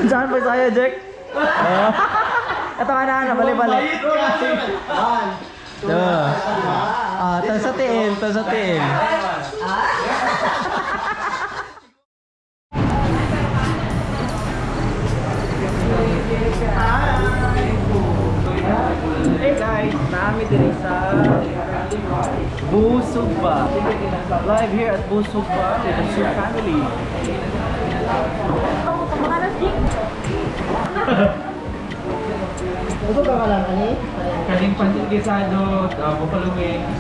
Saan pa sa'yo, Jack? Ito ka na, bali-bali. Tan sa tiin, tan sa tiin. Hey guys, naami din sa Busugba. Live here at Busugba with the Su family. Ano ba lang ani? Kaning pansit gisado, buffalo wings.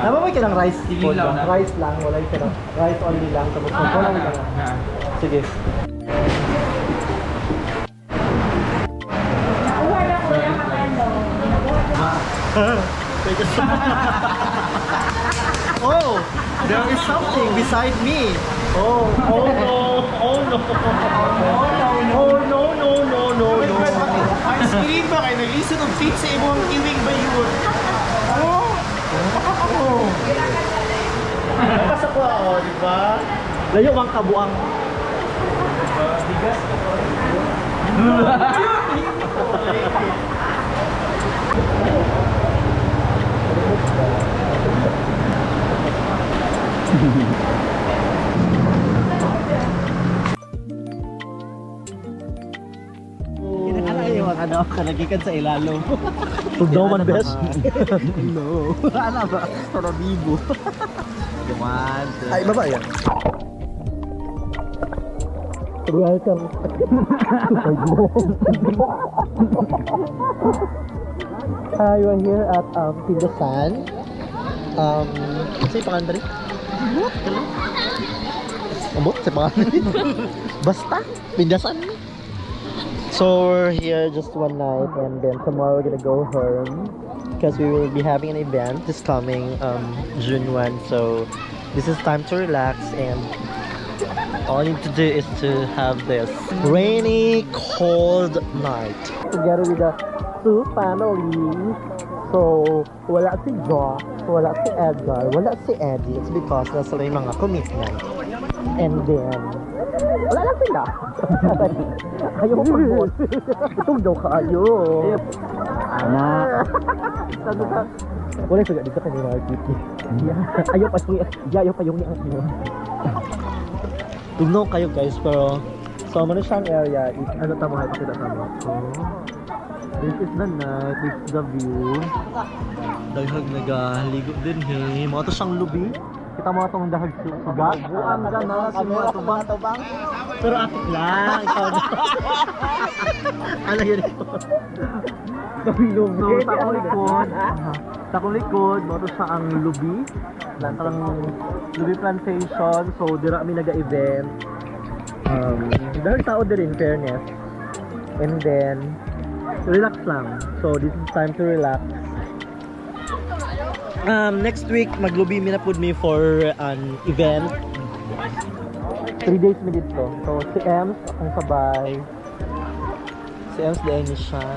Tama ba kinang rice? Sige lang. Rice lang, wala yung rice only lang. Tapos wala lang. Sige. Oh, there is something beside me. Oh no, oh no. Oh no, no, no, no, no. Ang screen ba kayo? Nag-listen of feet sa ibang iwing ba yun? Oh! Oh! Basta ko ako, di ba? Layo ang kabuang. Bigas ka Ano, kalagikan sa ilalo. Tugdaw man best. No. Ano ba? Para bibo. Duman. Ay, baba yan. Welcome. Hi, we're here at Pindasan. Kasi pangandarin? Amot, sa pangandarin? Basta, Pindasan. So we're here just one night and then tomorrow we're gonna go home because we will be having an event this coming June 1. So this is time to relax and all you need to do is to have this rainy, cold night together with the Su family. So wala si Jo, wala si Edgar, wala si Eddie. It's because nasa lang yung mga commitment. And then wala lang sila. Ayaw mo pag-bot. Itong daw ka, ayaw. Anak. Wala siya dito ka ni Market. Ayaw pa yung niya. Tugnaw kayo guys, pero so ano siyang area, ano tamo kayo kita tamo. This is the night, this is the view. Daghag nagahaligo din he. Mga to siyang lubi. Kita mo itong dahag suga. Buang ka na, simula tubang. Pero atik lang, ikaw na. Ano yun ito? So, sa akong likod, mo ito siya ang lubi. Ang lubi plantation. So, dira kami nag-event. Dahil tao din in fairness. And then, relax lang. So, this is time to relax. Next week, maglubi mi na pud me for an event. 3 days mi dito. So, si Ems, akong sabay. Si Ems, dahil niya siya.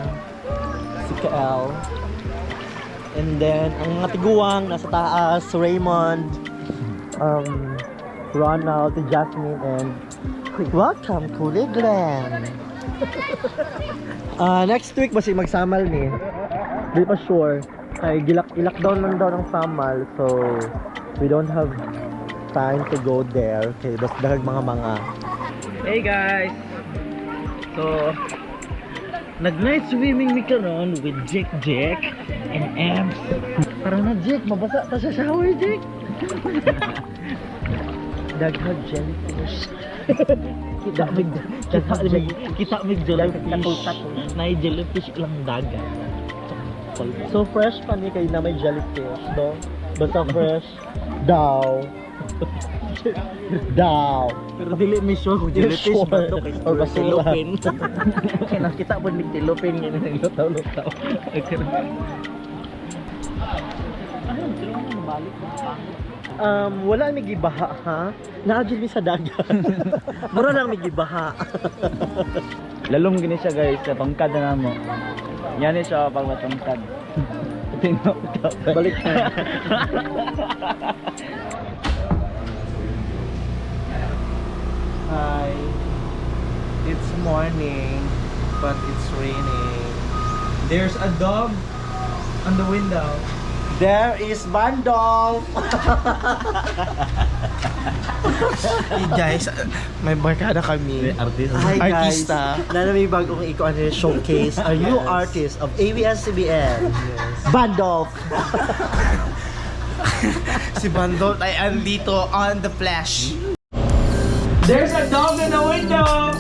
Si KL. And then, ang mga tiguang, nasa taas, Raymond, Ronald, si Jasmine, and welcome to the Glen. Next week, basi magsamal ni. Di pa sure. Ay, i-lockdown man daw ng Samal, so we don't have time to go there. Okay, basta dahag mga. Hey guys! So, nag-night swimming mi karon with Jack and Ems. Tara na Jack, mabasa ta sa shower Jack! Daghag jellyfish. Kita mig jellyfish. Nay jellyfish lang dagat. So fresh pa ni kay na may jellyfish, no? Basta fresh daw. Pero dili mi sure kung jellyfish ba to kay or basilopin. Kaya nakita po ni tilopin ngene nang lutaw-lutaw. Wala mi gibaha ha. Naagil mi sa dagat. Mura lang mi gibaha. Lalong gini siya guys, sa tongkad na mo. Yan siya pag matungkad. Tingnan ko. Balik na. Hi. it's morning, but it's raining. There's a dog on the window. There is Bandol! Hey guys, may barkada kami. Artist. Hi guys! Artista. Na may bagong showcase a new artist of ABS-CBN. Bandol! Si Bandol ay andito on the flash. There's a dog in the window!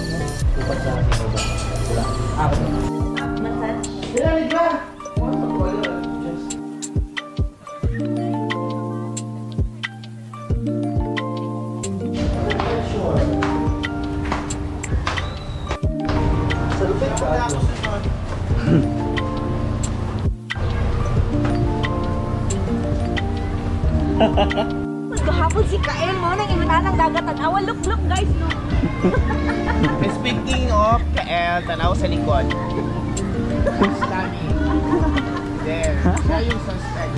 Gahapon si Kael mo nang imananang dagat at awan look guys no. Speaking of KL, tanaw sa likod. Stami. There. Siya yung suspect.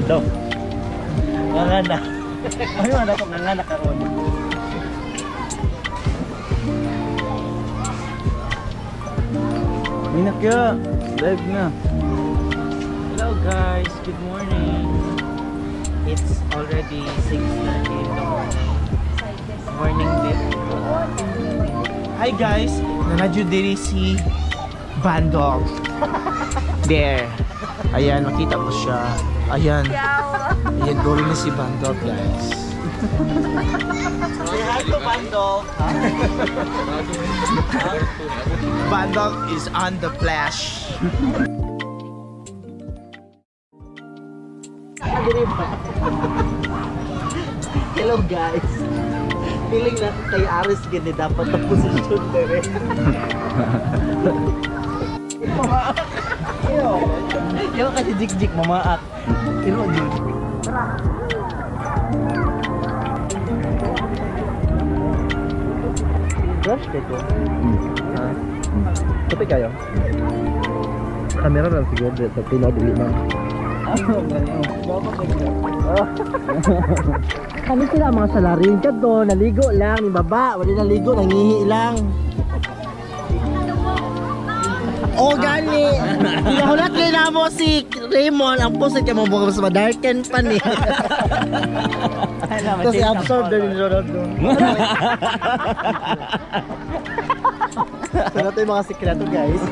Daw. Ngangana. Ano man ako ngangana karon. Minak ya. Live na. Hello guys, good morning. It's already 6:30 in the morning. Morning din. Hi guys, nanadyo diri si Bandol. There. Ayan, makita mo siya. Ayan. Ayan, going na si Bandol guys. Say hi to Bandol! Bandol is on the flash. Hello guys! Feeling na kay Aris gini dapat ang posisyon dire. Yo kasi jik-jik mamaak. Iro jud. Rush kayo. Tapi kayo. Kamera lang siguro sa Pino dili man. Kami sila mga salarin ka to, naligo lang, ni baba, wala naligo, nangihi lang. Oh, gani! Pinahulat rin na mo si Raymond, ang pusit ka mo bukas madarken pa ni. Tapos i-absorb din ni Ronaldo. So, nato yung mga sikreto, guys.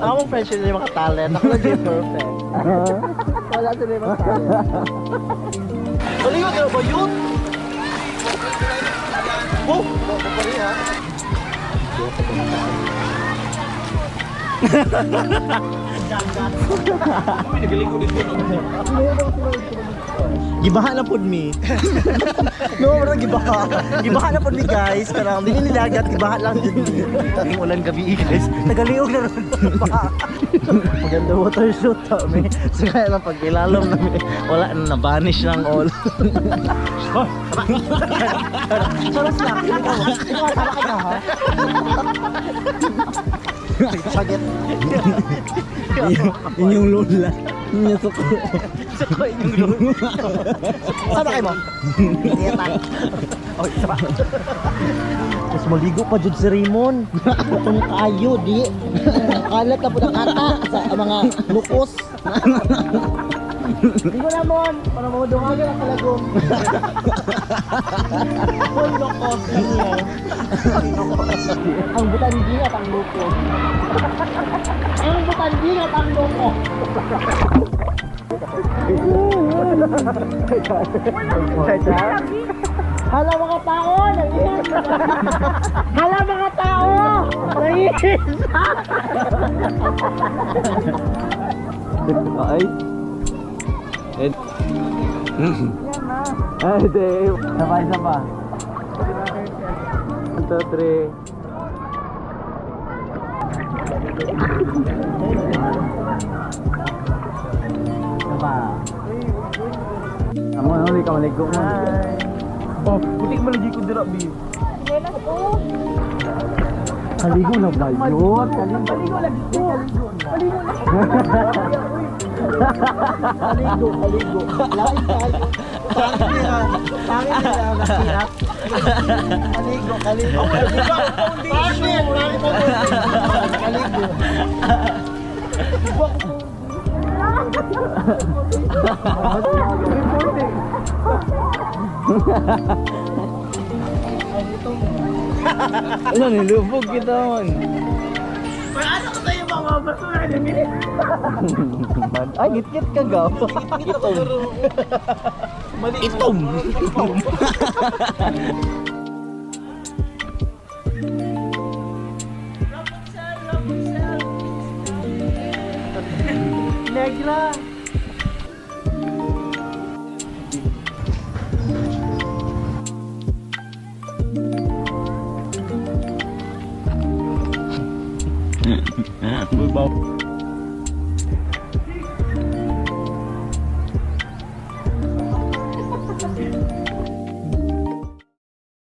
Ang friendship nila yung mga talent. Ako lang yung perfect. Wala sila yung mga talent. Maligo ka na ba yun? Oh! Bako pa rin ha? Gibaha na pod mi. No, bro, gibaha. Gibaha na pod mi, guys. Karang dili ni dagat, gibaha lang din. Ang ulan gabi, guys. Nagaliog na ron. Maganda water shoot ta mi. So kaya lang pag ilalom na mi, wala na vanish lang all. Soros lang. Ikaw tama ka na ha. Saget. Inyong lola. Inyong suko. Suko inyong lola. Sama kayo mo? Niyata. Oh, isa pa. Tapos maligo pa dyan si Raymond. Itong kayo, di. Kalat na po ng kata sa mga lukos. Ligo na mon, para mamudungagan ang kalagong. Full lukos. Ang butan gingat ang lukos. Ang butan gingat ang lukos. Hala mga tao, nangihis! Hala mga tao, nangihis! Ay. Ay, Dave. Sabay. 1, 2, 3. maligo mo. Oh, putik mo lagi ko dira, bi. Wala ko. Kaligo na ba yun? Paligo lagi ko. Paligo na. Kaligo. Lain tayo. Pangit nila nakiyat. Kaligo. Bakit? Kaligo. Ano, nilubog kita man. Ano ka tayo mga basura na minit? Ay, git-git ka gaw. Itom. Negra. Babaw.